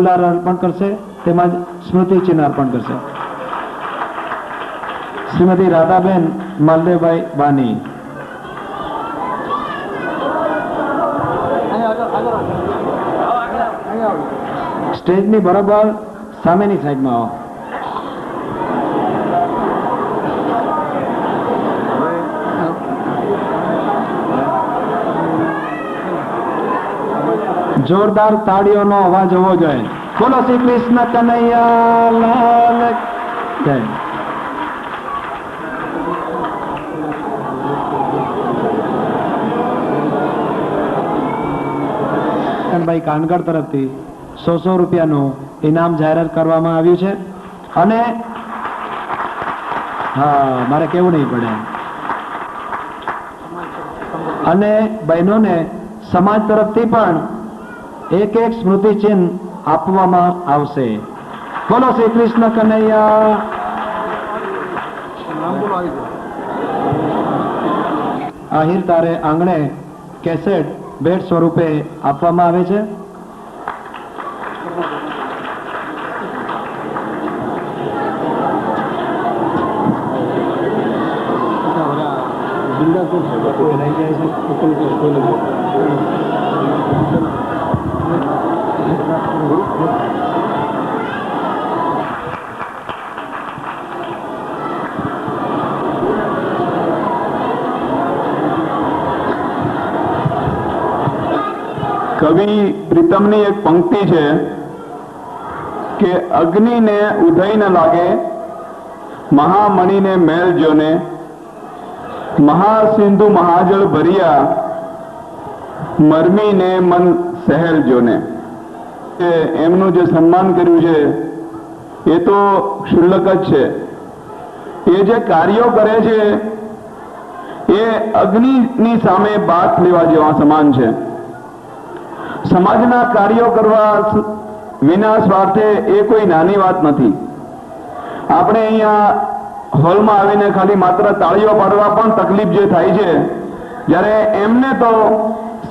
ફૂલહાર અર્પણ કરશે તેમજ સ્મૃતિ ચિહ્ન અર્પણ કરશે. શ્રીમતી રાધાબેન માલદેવભાઈ બાની. સ્ટેજની બરોબર સામેની સાઈડમાં આવો. જોરદાર તાળીઓનો અવાજ હોવો જોઈએ. બોલો શ્રી કૃષ્ણ કનૈયા લાલ જય. ભાઈ કાનગડ તરફથી 100 રૂપિયાનું ઇનામ જાહેરાત કરવામાં આવ્યું છે. અને હા, મારે કેવું નહીં પડે. અને બહેનોને સમાજ તરફથી પણ એક સ્મૃતિ ચિહ્ન આપવામાં આવશે. બોલો શ્રી કૃષ્ણ કનૈયા. આહિર તારે આંગણે કેસેટ ભેટ સ્વરૂપે આપવામાં આવે છે. કવિ પ્રીતમની એક પંક્તિ છે કે અગ્નિને ઉધઈ ન લાગે, મહામણીને મેલ જોને, મહાસિંધુ મહાજળ ભર્યા, મરમીને મન સહેલ જોને. એમનું જે સન્માન કર્યું છે એ તો ક્ષુલ્લક જ છે. એ જે કાર્યો કરે છે એ અગ્નિની સામે બાથ લેવા જેવા સમાન છે. સમાજના કાર્યો કરવા વિના સ્વાર્થે એ કોઈ નાની વાત નથી. આપણે અહીંયા હોલમાં આવીને ખાલી માત્ર તાળીઓ પાડવા પણ તકલીફ જે થાય છે, જ્યારે એમને તો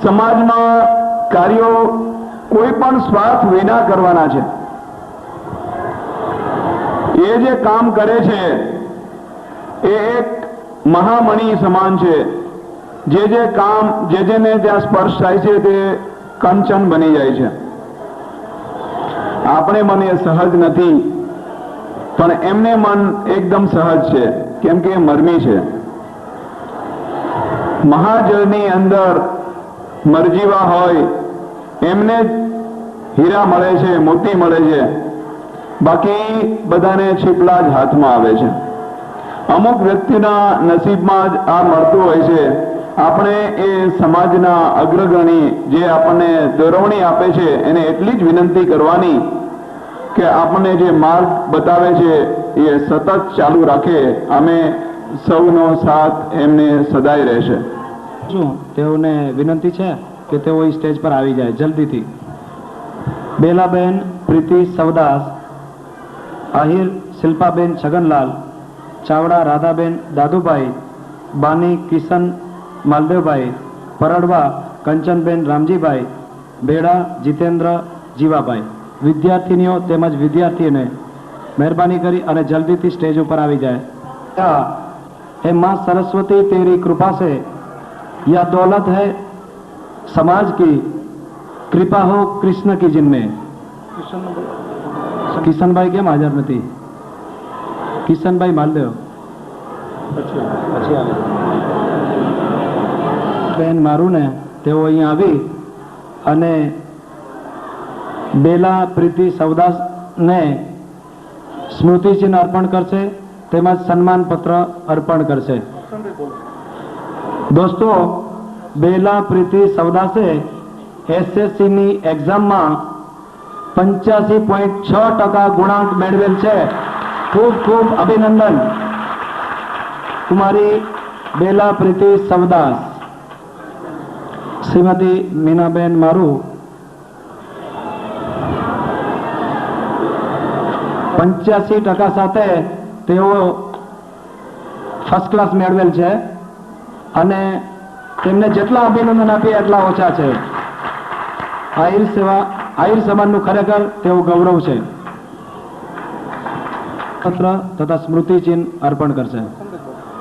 સમાજમાં કાર્યો કોઈ પણ સ્વાર્થ વિના કરવાના છે. એ જે કામ કરે છે એ એક મહામણી સમાન છે. જે કામ જેને ત્યાં સ્પર્શ થાય છે તે કંચન બની જાય છે. આપણે મન એ સહજ નથી, પણ એમને મન એકદમ સહજ છે, કેમ કે એ મરમી છે. મહાજળની અંદર મરજીવા હોય એમને જ હીરા મળે છે, મોતી મળે છે. બાકી બધાને છીપલા જ હાથમાં આવે છે. અમુક વ્યક્તિના નસીબમાં જ આ મળતું હોય છે. આપણે એ સમાજના અગ્રગણી જે આપણને દોરવણી આપે છે એને એટલી જ વિનંતી કરવાની કે આપણને જે માર્ગ બતાવે છે એ સતત ચાલુ રાખે. અમે સૌનો સાથ એમને સદાય રહેશે. શું તેઓને વિનંતી છે કે તેઓ સ્ટેજ પર આવી જાય જલ્દીથી. બેલાબેન પ્રીતિ સવદાસ, આહિર શિલ્પાબેન છગનલાલ, ચાવડા રાધાબેન દાદુભાઈ, બાની કિશન માલદેવભાઈ, પરડવા કંચનબેન રામજીભાઈ, બેડા જીતેન્દ્ર જીવાભાઈ. વિદ્યાર્થીનીઓ તેમજ વિદ્યાર્થીઓને મહેરબાની કરી અને જલ્દીથી સ્ટેજ ઉપર આવી જાય. हे माँ सरस्वती तेरी कृपा से यह दौलत है समाज की, कृपा हो कृष्ण की जिनमें. કિશનભાઈ કેમ હાજર નથી? કિશનભાઈ માલદેવ બેન મારું ને તેઓ અહીંયા આવી અને બેલા પ્રીતિ સવદાસને સ્મૃતિ ચિહ્ન અર્પણ કરશે તેમજ સન્માન પત્ર અર્પણ કરશે. દોસ્તો, બેલા પ્રીતિ સવદાસે એસએસસીની એક્ઝામમાં 85.6% ગુણાંક મેળવેલ છે. ખૂબ ખૂબ અભિનંદન કુમારી બેલા પ્રીતિ સવદાસ. શ્રીમતી મીનાબેન મારું 85% સાથે તેઓ ફર્સ્ટ ક્લાસ મેળવેલ છે અને તેમને જેટલા અભિનંદન આપીએ એટલા ઓછા છે. આહિર સમાજનું ખરેખર તેવું ગૌરવ છે. પત્ર તથા સ્મૃતિ ચિહ્ન અર્પણ કરશે.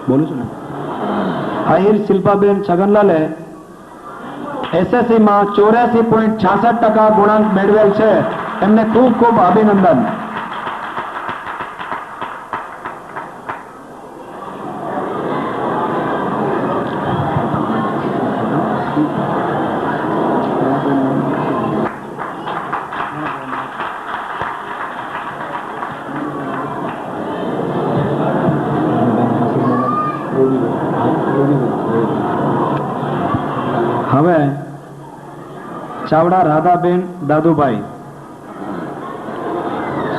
બોલું છું ને. આહિર શિલ્પાબેન છગનલાલે એસએસસીમાં 84.66% ગુણાંક મેળવેલ છે. એમને ખૂબ ખૂબ અભિનંદન. હવે ચાવડા રાધાબેન દાદુભાઈ,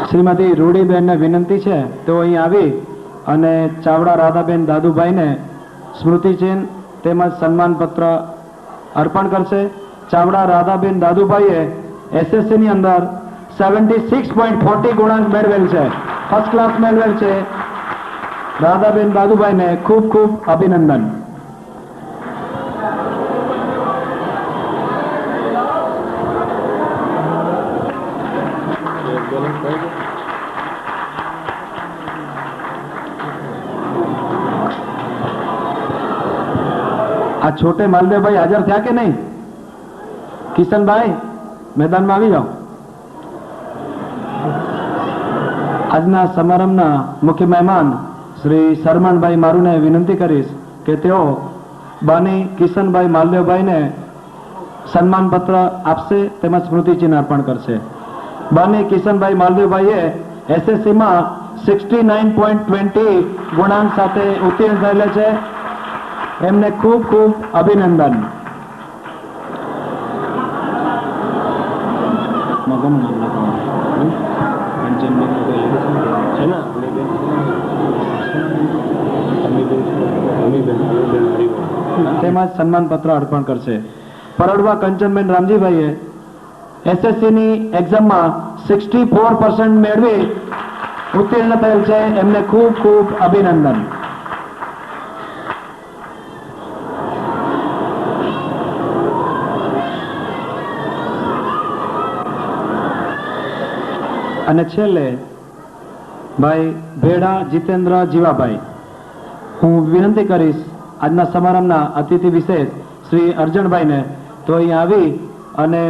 શ્રીમતી રૂડીબેનને વિનંતી છે તેઓ અહીં આવી અને ચાવડા રાધાબેન દાદુભાઈને સ્મૃતિચિહ્ન તેમજ સન્માનપત્ર અર્પણ કરશે. ચાવડા રાધાબેન દાદુભાઈએ એસએસસીની અંદર 76.40 ગુણાંક મેળવેલ છે. ફર્સ્ટ ક્લાસ મેળવેલ છે. રાધાબેન દાદુભાઈને ખૂબ ખૂબ અભિનંદન. આ છોટે માલદેવભાઈ હાજર થયા કે નહીં? કિશનભાઈ મેદાનમાં આવી જાઓ. આજના સમારંભના મુખ્ય મહેમાન શ્રી સરમણભાઈ મારુને વિનંતી કરીશ કે તેઓ બાની કિશનભાઈ માલદેવભાઈને સન્માનપત્ર આપશે તેમજ સ્મૃતિચિહ્ન અર્પણ કરશે. બાની કિશનભાઈ માલદેવભાઈએ એસએસસીમાં 69.20 ગુણાંક સાથે ઉત્તીર્ણ થયેલા છે. એમને ખૂબ ખૂબ અભિનંદન. તેમજ સન્માનપત્ર અર્પણ કરશે. પરડવા કંચનબેન રામજીભાઈએ એસએસસીની એક્ઝામમાં 64% મેળવી ઉત્તીર્ણ થયેલ છે. એમને ખૂબ ખૂબ અભિનંદન. અને છેલ્લે ભાઈ ભેડા જીતેન્દ્ર જીવાભાઈ, હું વિનંતી કરીશ આજના સમારંભના અતિથિ વિશેષ શ્રી અર્જણભાઈને તો અહીં આવી અને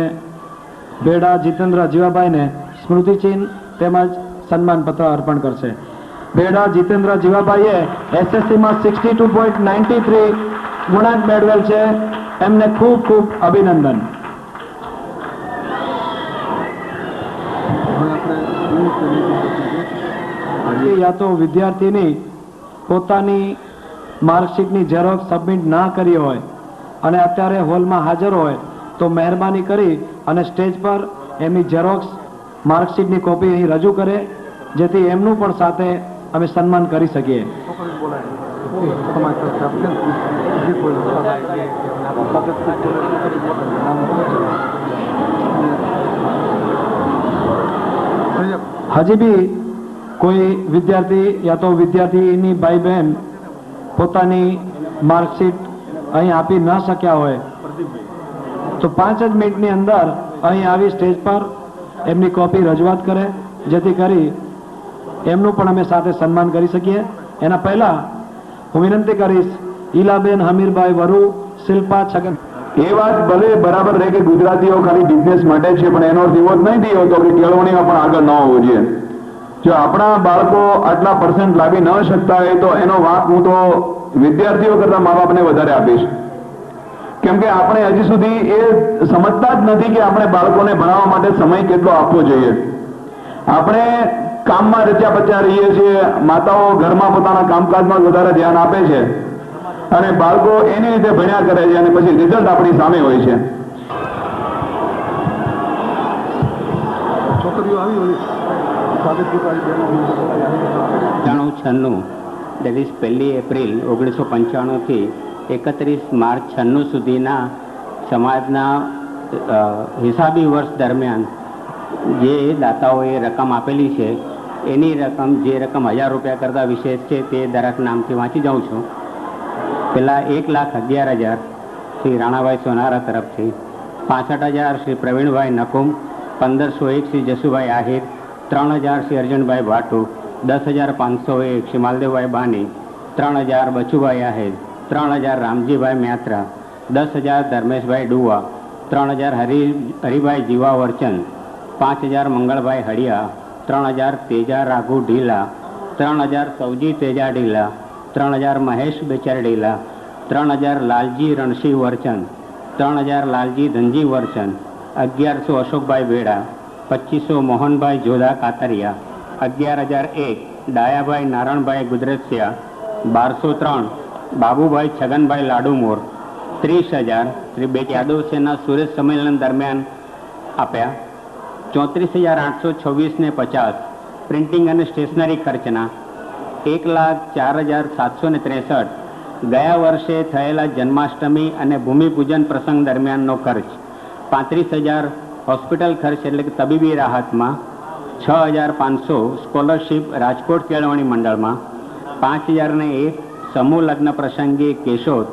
ભેડા જીતેન્દ્ર જીવાભાઈને સ્મૃતિચિહ્ન તેમજ સન્માનપત્ર અર્પણ કરશે. ભેડા જીતેન્દ્ર જીવાભાઈએ એસએસસીમાં 62.93 ગુણાંક મેળવેલ છે. એમને ખૂબ ખૂબ અભિનંદન. યા તો વિદ્યાર્થીની પોતાની માર્કશીટની ઝેરોક્સ સબમિટ ના કરી હોય અને અત્યારે હોલમાં હાજર હોય તો મહેરબાની કરી અને સ્ટેજ પર એમની ઝેરોક્સ માર્કશીટની કોપી અહીં રજૂ કરે, જેથી એમનું પણ સાથે અમે સન્માન કરી શકીએ. હજી બી કોઈ વિદ્યાર્થી યા તો વિદ્યાર્થીની ભાઈ બહેન પોતાની માર્કશીટ અહીં આપી ન શક્યા હોય તો 5 જ મિનિટની અંદર અહીં આવી સ્ટેજ પર એમની કોપી રજૂઆત કરે, જેથી કરી એમનું પણ અમે સાથે સન્માન કરી શકીએ. એના પહેલા હું વિનંતી કરીશ ઈલાબેન હમીરભાઈ વરુ, શિલ્પા છગન. એ વાત ભલે બરાબર રહે કે ગુજરાતીઓ ખાલી બિઝનેસ માટે છે, પણ એનો અર્થ એવો જ નહીં થયો તો કે કેળવણીમાં પણ આગળ ન હોવું જોઈએ. જો આપણા બાળકો આટલા % લાવી ન શકતા હોય તો એનો વાંક હું તો વિદ્યાર્થીઓ કરતા મા બાપને વધારે આપીશ. કેમ કે આપણે હજી સુધી એ સમજતા જ નથી કે આપણે બાળકોને ભણાવવા માટે સમય કેટલો આપવો જોઈએ. આપણે કામમાં રચ્યા પચ્યા રહીએ છીએ, માતાઓ ઘરમાં પોતાના કામકાજમાં વધારે ધ્યાન આપે છે અને બાળકો એની રીતે ભણ્યા કરે છે અને પછી રિઝલ્ટ આપણી સામે હોય છે. છોકરીઓ આવી હોય 96 દેટ ઇઝ 1 એપ્રિલ 1995 થી 31 માર્ચ 96 સુધીના સમાજના હિસાબી વર્ષ દરમિયાન જે દાતાઓએ રકમ આપેલી છે એની રકમ, જે રકમ 1000 રૂપિયા કરતાં વિશેષ છે તે દરેક નામથી વાંચી જાઉં છું. પહેલાં 1,11,000 શ્રી રાણાભાઈ સોનારા તરફથી, 65,000 શ્રી પ્રવીણભાઈ નકુમ 1501 શ્રી જસુભાઈ આહિર, 3000 શ્રી અર્જણભાઈ ભાટુ, 10,501 શ્રી માલદેવભાઈ બાની, 3000 બચુભાઈ આહિર, 3000 રામજીભાઈ મ્યાત્રા, 10,000 ધર્મેશભાઈ ડુવા, 3000 હરિભાઈ જીવા વર્ચન, 5000 મંગળભાઈ હળિયા, 3000 તેજા રાઘુ ઢીલા, 3000 સૌજી તેજા ઢીલા, 3000 મહેશ બેચર ઢીલા, 3000 લાલજી રણસિંહ વર્ચન, 3000 લાલજી ધનજી વર્ચન, 1100 અશોકભાઈ બેડા, 2500 મોહનભાઈ જોધા કાતરિયા, 11001 ડાયાભાઈ નારણભાઈ ગુદરસિયા, 1203 બાબુભાઈ છગનભાઈ લાડુમોર, 30,000 શ્રી બેટ યાદવ સેના સુરેશ સંમેલન દરમિયાન આપ્યા, 34,826 ને 50 પ્રિન્ટિંગ અને સ્ટેશનરી ખર્ચના, 1,04,763 ગયા વર્ષે થયેલા જન્માષ્ટમી અને ભૂમિપૂજન પ્રસંગ દરમિયાનનો ખર્ચ, 35,000 હોસ્પિટલ ખર્ચ એટલે કે તબીબી રાહતમાં, 6,500 સ્કોલરશીપ રાજકોટ કેળવણી મંડળમાં, 5,001 સમૂહ લગ્ન પ્રસંગે કેશોદ,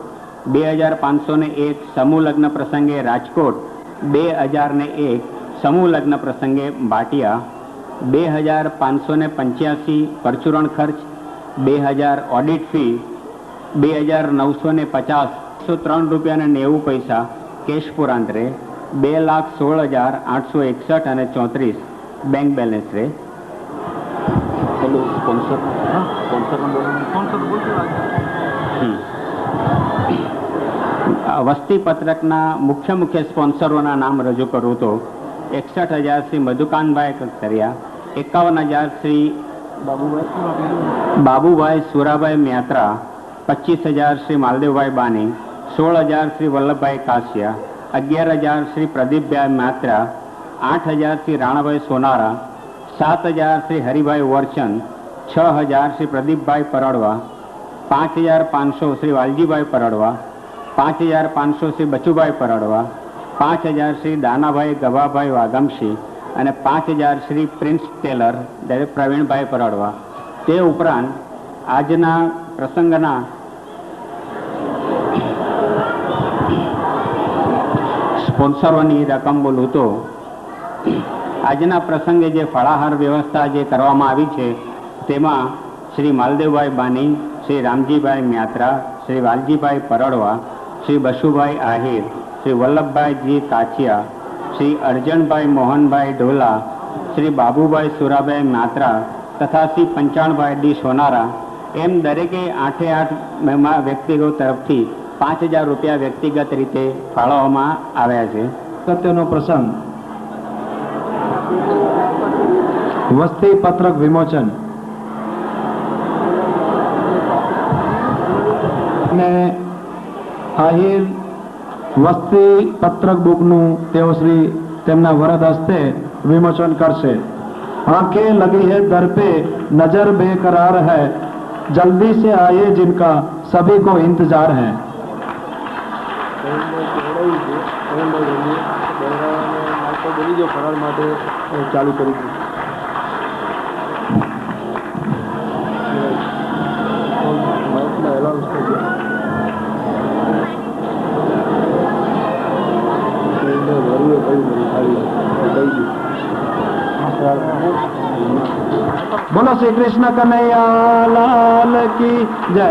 2,501 સમૂહ લગ્ન પ્રસંગે રાજકોટ, 2,001 સમૂહ લગ્ન પ્રસંગે ભાટિયા, 2,585 પરચુરણ ખર્ચ, 2,000 ઓડિટ ફી, 2,950 ₹103.90 કેશ પુરાંત રે, 2,16,861 અને 34 બેંક બેલેન્સ રે. વસ્તી પત્રકના મુખ્ય સ્પોન્સરોના નામ રજૂ કરું તો 61,000 શ્રી મધુકાનભાઈ કકતરિયા, 51,000 શ્રી બાબુભાઈ સુરાભાઈ મ્યાત્રા, 25,000 શ્રી માલદેવભાઈ બાની, 16,000 શ્રી વલ્લભભાઈ કાસિયા, 11,000 શ્રી પ્રદીપભાઈ મ્યાત્રા, 8,000 શ્રી રાણાભાઈ સોનારા, 7,000 શ્રી હરિભાઈ વર્ચન, 6,000 શ્રી પ્રદીપભાઈ પરડવા, 5,500 શ્રી વાલજીભાઈ પરડવા, 5,500 શ્રી બચુભાઈ પરડવા, 5,000 શ્રી દાનાભાઈ ગભાભાઈ વાગમશી અને 5,000 શ્રી પ્રિન્સ ટેલર એટલે પ્રવીણભાઈ પરડવા. તે ઉપરાંત આજના પ્રસંગના સ્પોન્સરોની રકમ બોલું તો આજના પ્રસંગે જે ફળાહાર વ્યવસ્થા જે કરવામાં આવી છે તેમાં શ્રી માલદેવભાઈ બાની, શ્રી રામજીભાઈ મ્યાત્રા, શ્રી વાલજીભાઈ પરડવા, શ્રી બસુભાઈ આહિર, શ્રી વલ્લભભાઈજી કાચિયા, શ્રી અર્જણભાઈ મોહનભાઈ ઢોલા, શ્રી બાબુભાઈ સુરાભાઈ મ્યાત્રા તથા શ્રી પંચાણભાઈ ડી સોનારા એમ દરેકે 8 વ્યક્તિઓ તરફથી 5,000 રૂપિયા વ્યક્તિગત રીતે ફાળવવામાં આવ્યા છે. અગત્યનો પ્રસંગ વસ્તી પત્રક વિમોચન અને આહિર વસ્તી પત્રક બુકનું તેઓ શ્રી તેમના વરદ હસ્તે વિમોચન કરશે. आंखें लगी है दर पे नजर बेकरार है जल्दी से आइए जिनका सभी को इंतजार है. ચાલુ કરી બોલો શ્રી કૃષ્ણ કનૈયા લાલ કી જય.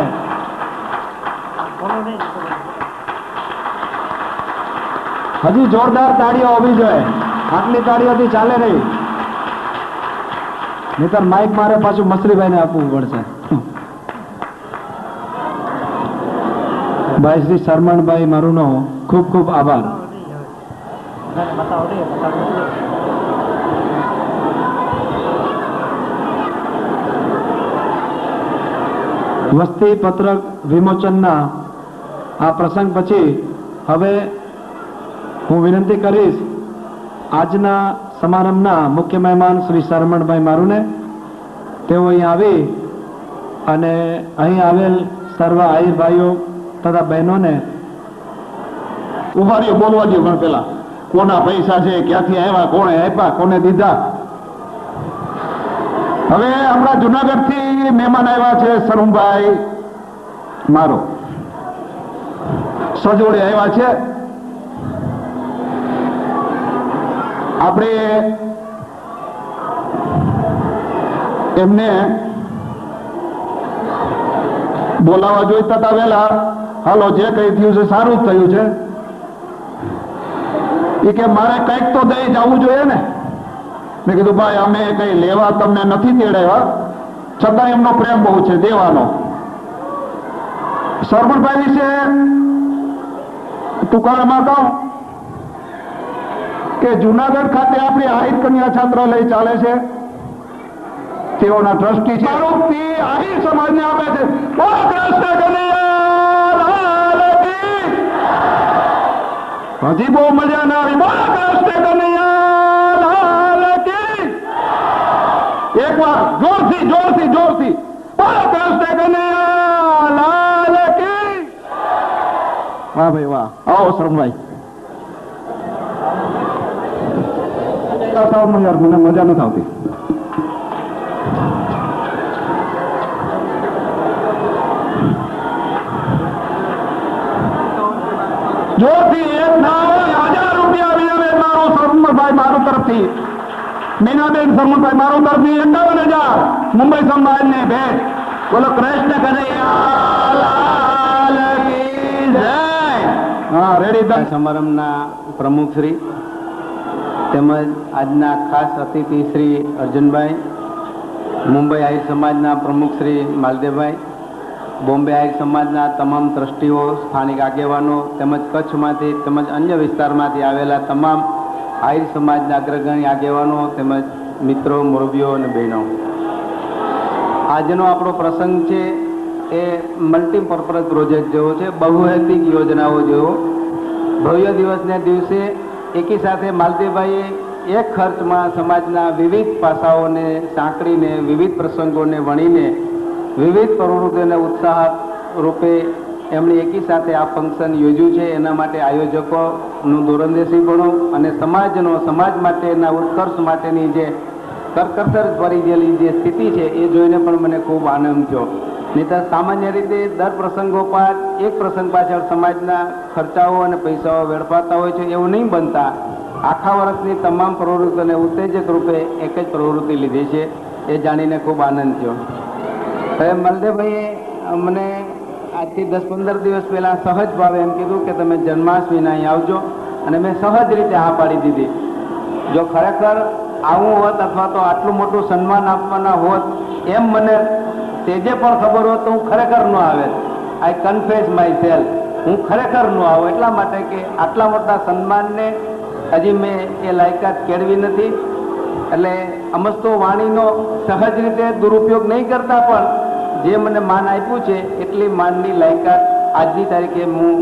હજી જોરદાર તાળીઓ હોવી જોઈએ. આટલી તાળીઓથી ચાલે નહીં, નહીતર માઇક મારે પાછું મસરીભાઈને આપવું પડશે. ભાઈ શ્રી શરમણભાઈ મારુનો ખૂબ ખૂબ આભાર. વસ્તી પત્રક વિમોચનના આ પ્રસંગ પછી હવે હું વિનંતી કરીશ આજના સમારંભના મુખ્ય મહેમાન શ્રી શરમણભાઈ મારુને તેઓ અહીં આવી અને અહીં આવેલ સર્વ આહિર ભાઈઓ તથા બહેનોને ઉભારીઓ બોલવા દો. પણ પેલા કોના પૈસા છે, ક્યાંથી આવ્યા, કોણે આપ્યા, કોને દીધા. હવે હમણાં જુનાગઢ થી મહેમાન આવ્યા છે શરમભાઈ મારો, સજોડે આવ્યા છે. આપણે એમને બોલાવા જોઈતા હતા વહેલા. હાલો, જે કઈ થયું છે સારું જ થયું છે. એ કે મારે કંઈક તો દઈ જવું જોઈએ ને. મેં કીધું ભાઈ અમે કઈ લેવા તમને નથી તેડાવ્યા, છતાં એમનો પ્રેમ બહુ છે દેવાનો. સરમણભાઈ વિશે ટૂંકાણમાં કહું કે જુનાગઢ ખાતે આપણી આહિર કન્યા છાત્રાલય ચાલે છે, તેઓના ટ્રસ્ટી છે. આરોપથી આહિર સમાજને આપે છે. બોલો કૃષ્ણ કનૈયા લાલ કી. હજી બહુ મજા ના આવી. બોલો કૃષ્ણ કનૈયા લાલ કી. એકવાર જોરથી જોરથી જોરથી બોલો કૃષ્ણ કનૈયા લાલ કી. વાહ ભાઈ વાહ. આવો શરમભાઈ. યાર મને મજા નથી આવતી. જોરથી 1000 રૂપિયા વિનમે મારો શરમભાઈ મારું તરફથી, મીનાબેન શરમભાઈ મારું તરફથી 51,000 મુંબઈ સમાજને ભેટ. બોલો કૃષ્ણ કનૈયા લાલ કી જય. હા રેડી. સમારંભના પ્રમુખ શ્રી તેમજ આજના ખાસ અતિથિ શ્રી અર્જુનભાઈ, મુંબઈ આહિર સમાજના પ્રમુખ શ્રી માલદેવભાઈ, બોમ્બે આહિર સમાજના તમામ ટ્રસ્ટીઓ, સ્થાનિક આગેવાનો તેમજ કચ્છમાંથી તેમજ અન્ય વિસ્તારમાંથી આવેલા તમામ આહિર સમાજના અગ્રગણ્ય આગેવાનો તેમજ મિત્રો, મુરબીઓ અને બહેનો, આજનો આપણો પ્રસંગ છે એ મલ્ટીપર્પઝ પ્રોજેક્ટ જેવો છે, બહુહેતુક યોજનાઓ જેવો. ભવ્ય દિવસને દિવસે એકી સાથે માલતીભાઈએ એક ખર્ચમાં સમાજના વિવિધ પાસાઓને સાંકળીને, વિવિધ પ્રસંગોને વણીને, વિવિધ પ્રવૃત્તિઓને ઉત્સાહ રૂપે એમણે એકી સાથે આ ફંક્શન યોજ્યું છે. એના માટે આયોજકોનું દૂરંદેશીપણું અને સમાજ માટેના ઉત્કર્ષ માટેની જે કરકસર ભરી ગયેલી જે સ્થિતિ છે એ જોઈને પણ મને ખૂબ આનંદ થયો. નહીં તો સામાન્ય રીતે દર પ્રસંગોપાત એક પ્રસંગ પાછળ સમાજના ખર્ચાઓ અને પૈસાઓ વેડફાતા હોય છે, એવું નહીં બનતા. આખા વર્ષની તમામ પ્રવૃત્તિઓને ઉત્તેજક રૂપે એક જ પ્રવૃત્તિ લીધી છે, એ જાણીને ખૂબ આનંદ થયો. હવે મલદેવભાઈએ મને આજથી 10-15 દિવસ પહેલાં સહજ ભાવે એમ કીધું કે તમે જન્માષ્ટમીના અહીં આવજો, અને મેં સહજ રીતે હા પાડી દીધી. જો ખરેખર આવું હોત અથવા તો આટલું મોટું સન્માન આપવાના હોત એમ મને તેજે પણ ખબર હોત તો હું ખરેખર ન આવે. આઈ કન્ફેસ માય સેલ્ફ, હું ખરેખર ન આવું. એટલા માટે કે આટલા મોટા સન્માનને હજી મેં એ લાયકાત કેળવી નથી. એટલે અમસ્તો વાણીનો સહજ રીતે દુરુપયોગ નહીં કરતા, પણ જે મને માન આપ્યું છે એટલી માનની લાયકાત આજની તારીખે હું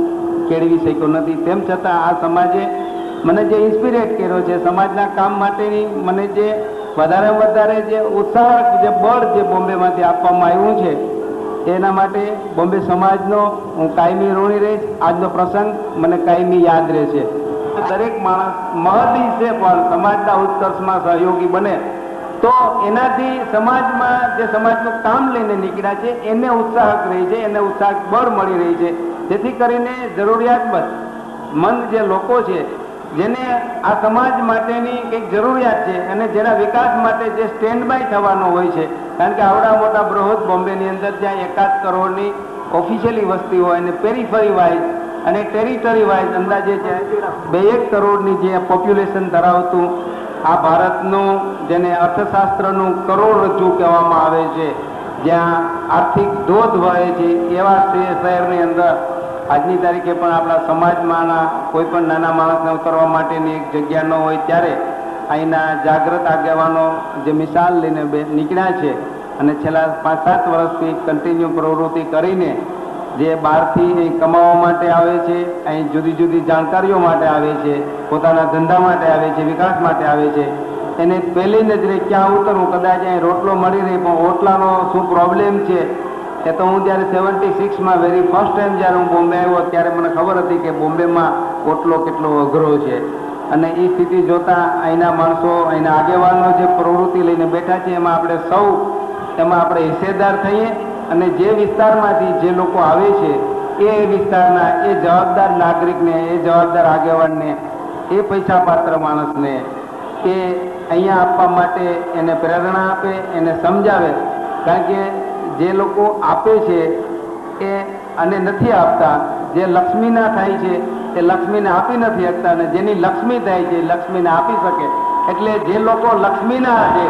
કેળવી શક્યો નથી. તેમ છતાં આ સમાજે મને જે ઇન્સ્પિરેટ કર્યો છે, સમાજના કામ માટેની મને જે વધારે જે ઉત્સાહ, જે બળ જે બોમ્બેમાંથી આપવામાં આવ્યું છે, એના માટે બોમ્બે સમાજનો હું કાયમી ઋણી રહીશ. આજનો પ્રસંગ મને કાયમી યાદ રહેશે. દરેક માણસ મહદી છે પણ સમાજના ઉત્કર્ષમાં સહયોગી બને તો એનાથી સમાજમાં જે સમાજનું કામ લઈને નીકળ્યા છે એને ઉત્સાહક રહી છે, એને ઉત્સાહક બળ મળી રહી છે. જેથી કરીને જરૂરિયાતમંદ જે લોકો છે, જેને આ સમાજ માટેની કંઈક જરૂરિયાત છે અને જેના વિકાસ માટે જે સ્ટેન્ડ બાય થવાનો હોય છે, કારણ કે આવડા મોટા બૃહદ બોમ્બેની અંદર જ્યાં 1 કરોડની ઓફિશિયલી વસ્તી હોય અને પેરીફરી વાઇઝ અને ટેરિટરી વાઇઝ અંદાજે 2-1 કરોડની જે પોપ્યુલેશન ધરાવતું આ ભારતનું, જેને અર્થશાસ્ત્રનું કરોડરજ્જુ કહેવામાં આવે છે, જ્યાં આર્થિક ધોધ વહે છે, એવા શહેરની અંદર આજની તારીખે પણ આપણા સમાજમાંના કોઈ પણ નાના માણસને ઉતરવા માટેની એક જગ્યા ન હોય, ત્યારે અહીંના જાગૃત આગેવાનો જે મિસાલ લઈને નીકળ્યા છે અને છેલ્લા 5-7 વર્ષથી કન્ટિન્યુ પ્રવૃત્તિ કરીને જે બહારથી અહીં કમાવા માટે આવે છે, અહીં જુદી જુદી જાણકારીઓ માટે આવે છે, પોતાના ધંધા માટે આવે છે, વિકાસ માટે આવે છે, એને પહેલી નજરે ક્યાં ઉતરવું, કદાચ અહીં રોટલો મળી રહે પણ ઓટલાનો શું પ્રોબ્લેમ છે એ તો હું જ્યારે 76માં વેરી ફર્સ્ટ ટાઈમ જ્યારે હું બોમ્બે આવ્યો ત્યારે મને ખબર હતી કે બોમ્બેમાં ઓટલો કેટલો અઘરો છે. અને એ સ્થિતિ જોતા અહીંના માણસો, અહીંના આગેવાનો જે પ્રવૃત્તિ લઈને બેઠા છે એમાં આપણે હિસ્સેદાર થઈએ અને જે વિસ્તારમાંથી જે લોકો આવે છે એ વિસ્તારના એ જવાબદાર નાગરિકને, એ જવાબદાર આગેવાનને, એ પૈસા પાત્ર માણસને એ અહીંયા આપવા માટે એને પ્રેરણા આપે, એને સમજાવે. કારણ કે જે લોકો આપે છે એ અને નથી આપતા, જે લક્ષ્મીના થાય છે એ લક્ષ્મીને આપી નથી શકતા, અને જેની લક્ષ્મી થાય છે એ લક્ષ્મીને આપી શકે. એટલે જે લોકો લક્ષ્મીના છે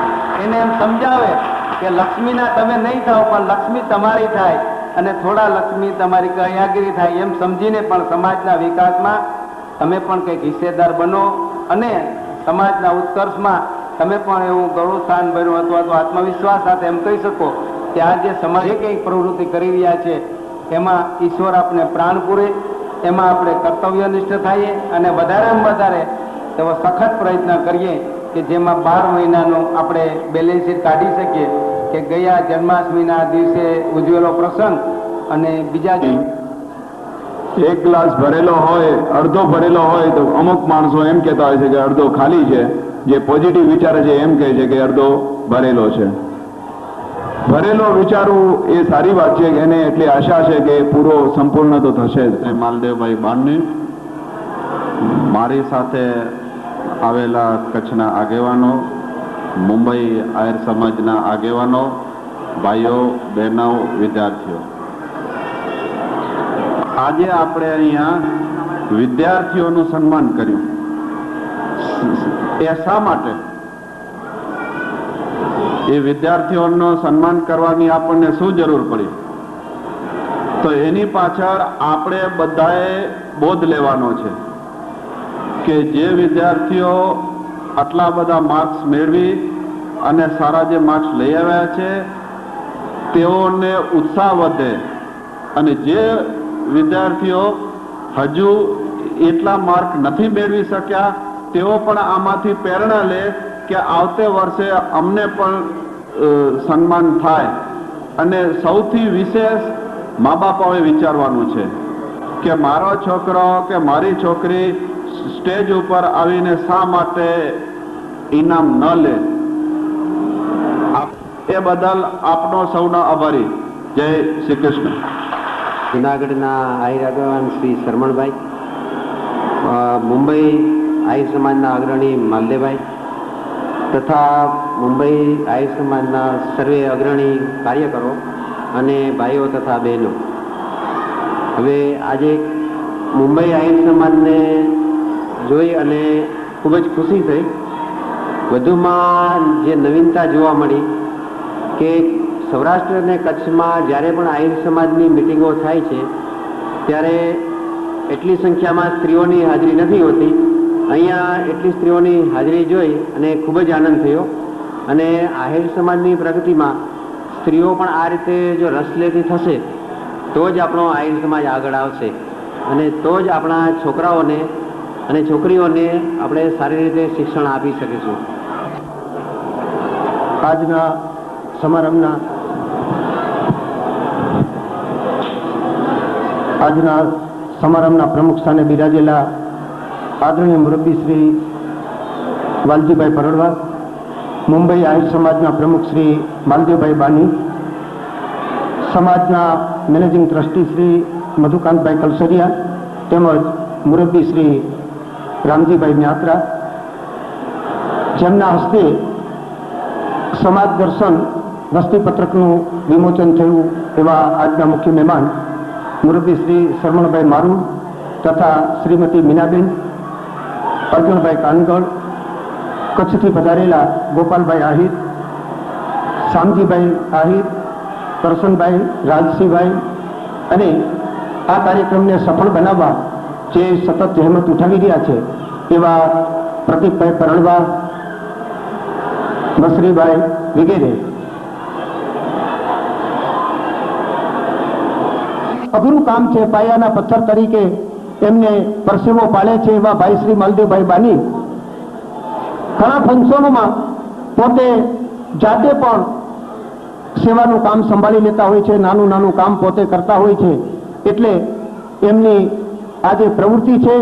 એને એમ સમજાવે કે લક્ષ્મીના તમે નહીં થાવ પણ લક્ષ્મી તમારી થાય, અને થોડા લક્ષ્મી તમારી કયાગીરી થાય, એમ સમજીને પણ સમાજના વિકાસમાં તમે પણ કંઈક હિસ્સેદાર બનો અને સમાજના ઉત્કર્ષમાં તમે પણ એવું ગૌરવ સ્થાન બન્યું અથવા તો આત્મવિશ્વાસ સાથે એમ કહી શકો કે આ જે સમાજે કંઈક પ્રવૃત્તિ કરી રહ્યા છે એમાં ઈશ્વર આપણે પ્રાણ પૂરે, એમાં આપણે કર્તવ્યનિષ્ઠ થઈએ અને વધારેમાં વધારે એવો સખત પ્રયત્ન કરીએ કે જેમાં 12 મહિનાનું આપણે બેલેન્સ શીટ કાઢી શકીએ કે ગયા જન્માષ્ટમીના દિવસે ઉજવેલો પ્રસંગ અને બીજા એક ગ્લાસ ભરેલો હોય, અડધો ભરેલો હોય તો અમુક માણસો એમ કહેતા હોય છે કે અડધો ખાલી છે. જે પોઝિટિવ વિચારે છે એમ કહે છે કે અડધો ભરેલો છે. ભરેલો વિચારવું એ સારી વાત છે, એને એટલી આશા છે કે પૂરો સંપૂર્ણ તો થશે જ. માલદેવભાઈ બાની, મારી સાથે આવેલા કચ્છના આગેવાનો, મુંબઈ આયર સમાજના આગેવાનો, ભાઈઓ બહેનો, વિદ્યાર્થીઓ, આજે આપણે અહીંયા વિદ્યાર્થીઓનું સન્માન કર્યું. એ શા માટે? એ વિદ્યાર્થીઓનું સન્માન કરવાની આપણને શું જરૂર પડી? તો એની પાછળ આપણે બધાએ બોધ લેવાનો છે કે જે વિદ્યાર્થીઓ આટલા બધા માર્ક્સ મેળવી અને સારા જે માર્ક્સ લઈ આવ્યા છે તેઓને ઉત્સાહ વધે, અને જે વિદ્યાર્થીઓ હજુ એટલા માર્ક નથી મેળવી શક્યા તેઓ પણ આમાંથી પ્રેરણા લે કે આવતે વર્ષે અમને પણ સન્માન થાય. અને સૌથી વિશેષ મા બાપાએ વિચારવાનું છે કે મારો છોકરો કે મારી છોકરી સ્ટેજ ઉપર આવીને શા માટે ઇનામ ન લે. એ બદલ આપનો સૌનો આભારી. જય શ્રી કૃષ્ણ. જુનાગઢના આહિર આગેવાન શ્રી શરમણભાઈ, મુંબઈ આહિર સમાજના અગ્રણી માલદેવભાઈ તથા મુંબઈ આહિર સમાજના સર્વે અગ્રણી કાર્યકરો અને ભાઈઓ તથા બહેનો, હવે આજે મુંબઈ આહિર સમાજને જોઈ અને ખૂબ જ ખુશી થઈ. વધુમાં જે નવીનતા જોવા મળી કે સૌરાષ્ટ્ર અને કચ્છમાં જ્યારે પણ આહિર સમાજની મિટિંગો થાય છે ત્યારે એટલી સંખ્યામાં સ્ત્રીઓની હાજરી નથી હોતી. અહીંયા એટલી સ્ત્રીઓની હાજરી જોઈ અને ખૂબ જ આનંદ થયો. અને આહિર સમાજની પ્રગતિમાં સ્ત્રીઓ પણ આ રીતે જો રસ લેતી થશે તો જ આપણો આહિર સમાજ આગળ આવશે, અને તો જ આપણા છોકરાઓને અને છોકરીઓને આપણે સારી રીતે શિક્ષણ આપી શકીશું. આજના સમારંભના પ્રમુખ સ્થાને બિરાજેલા આદરણીય મુરબ્બી શ્રી વાલજીભાઈ પરડવા, મુંબઈ આહિર સમાજના પ્રમુખ શ્રી માલદેવભાઈ બાની, સમાજના મેનેજિંગ ટ્રસ્ટી શ્રી મધુકાંતભાઈ કલસરિયા તેમજ મુરબ્બી શ્રી રામજીભાઈ મ્યાત્રા, જેમના હસ્તે સમાજ દર્શન વસ્તી પત્રકનું વિમોચન થયું એવા આજના મુખ્ય મહેમાન મુરબ્બી શ્રી શરમણભાઈ મારું તથા શ્રીમતી મીનાબેન, અર્જુનભાઈ કાનગડ, કચ્છથી પધારેલા ગોપાલભાઈ આહિર, શામજીભાઈ આહિર, કરશનભાઈ, રાજસિંહભાઈ અને આ કાર્યક્રમને સફળ બનાવવા જે સતત જહેમત ઉઠાવી રહ્યા છે એવા પ્રદીપભાઈ પરણવા, નસરીભાઈ વગેરે. અઘરું કામ છે, પાયાના પથ્થર તરીકે એમને પરસેવો પાડે છે એવા ભાઈ શ્રી માલદેવભાઈ બાની ઘણા ફંક્શનોમાં પોતે જાતે પણ સેવાનું કામ સંભાળી લેતા હોય છે, નાનું નાનું કામ પોતે કરતા હોય છે. એટલે એમની આ જે પ્રવૃત્તિ છે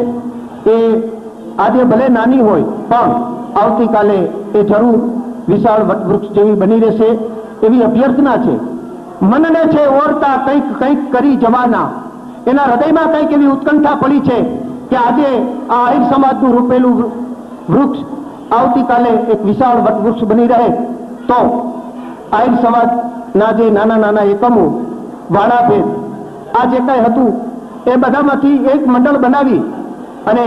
એ આજે ભલે નાની હોય પણ આવતીકાલે એ જરૂર વિશાળ વટવૃક્ષ જેવી બની રહેશે એવી અભ્યર્થના છે. મનને છે ઓરતા કંઈક કંઈક કરી જવાના, એના હૃદયમાં કંઈક એવી ઉત્કંઠા પડી છે કે આજે આ આહિર સમાજનું રોપેલું વૃક્ષ આવતીકાલે એક વિશાળ વટવૃક્ષ બની રહે તો આહિર સમાજના જે નાના નાના એકમો વાડાભેદ આ જે કંઈ હતું એ બધામાંથી એક મંડળ બનાવી અને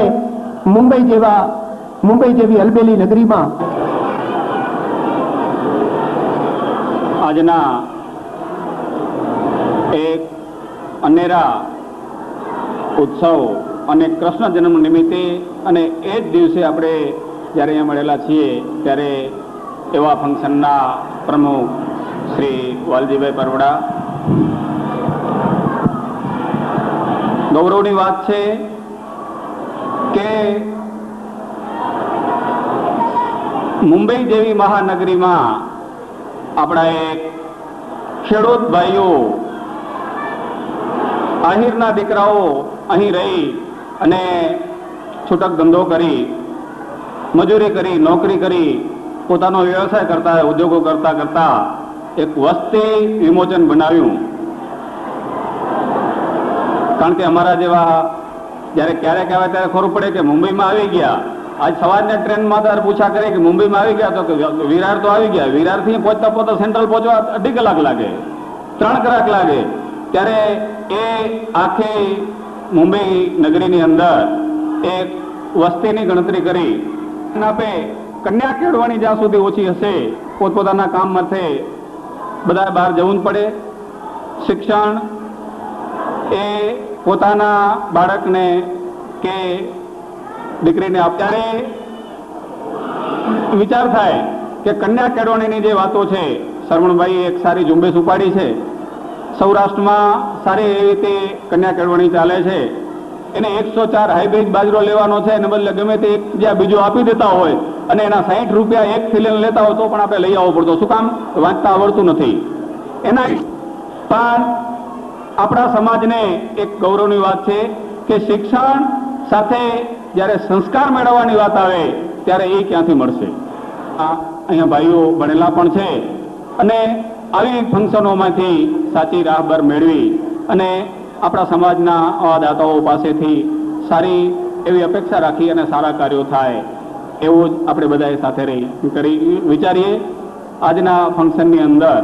મુંબઈ જેવી અલબેલી નગરીમાં આજના એક અનેરા ઉત્સવ અને કૃષ્ણ જન્મ નિમિત્તે અને એ જ દિવસે આપણે જ્યારે અહીંયા મળેલા છીએ ત્યારે એવા ફંક્શનના પ્રમુખ શ્રી વાલજીભાઈ પરવડા, ગૌરવની વાત છે કે મુંબઈ જેવી મહાનગરીમાં આપણા એક ખેડૂત ભાઈઓ આહિરના દીકરાઓ અહીં રહી અને છૂટક ધંધો કરી, મજૂરી કરી, નોકરી કરી, પોતાનો વ્યવસાય કરતા, ઉદ્યોગો કરતા કરતા એક વસ્તી વિમોચન બનાવ્યું. કારણ કે અમારા જેવા જ્યારે ક્યારેક આવે ત્યારે ખબર પડે કે મુંબઈમાં આવી ગયા. આજ સવારના ટ્રેનમાં ત્યારે પૂછા કરે કે મુંબઈમાં આવી ગયા, તો કે વિરાર તો આવી ગયા. વિરારથી પહોંચતા સેન્ટ્રલ પહોંચવા 2.5 કલાક લાગે, 3 કલાક લાગે. ત્યારે એ આખી મુંબઈ નગરીની અંદર એક વસ્તીની ગણતરી કરી આપે. કન્યા કેળવણી જ્યાં સુધી ઓછી હશે, પોતપોતાના કામ માટે બધા બહાર જવું જ પડે. શિક્ષણ એ પોતાના બાળકને કે દીકરીને ત્યારે વિચાર થાય કે કન્યા કેળવણીની જે વાતો છે, સરવણભાઈએ એક સારી ઝુંબેશ ઉપાડી છે. સૌરાષ્ટ્રમાં સારી એવી રીતે કન્યા કેળવણી ચાલે છે. એને 104 હાઈબ્રિડ બાજરો લેવાનો છે, એને બદલે ગમે તે એક જ્યાં બીજો આપી દેતા હોય અને એના 60 રૂપિયા એક થેલીને લેતા હોય તો પણ આપણે લઈ આવવો પડતો. શું કામ? વાંચતા આવડતું નથી. એના પણ આપણા સમાજને એક ગૌરવની વાત છે કે શિક્ષણ સાથે જ્યારે સંસ્કાર મેળવવાની વાત આવે ત્યારે એ ક્યાંથી મળશે? અહીંયા ભાઈઓ ભણેલા પણ છે અને આવી ફંક્શનોમાંથી સાચી રાહબર મેળવી અને આપણા સમાજના આવા દાતાઓ પાસેથી સારી એવી અપેક્ષા રાખી અને સારા કાર્યો થાય એવું જ આપણે બધાએ સાથે રહી વિચારીએ. આજના ફંક્શનની અંદર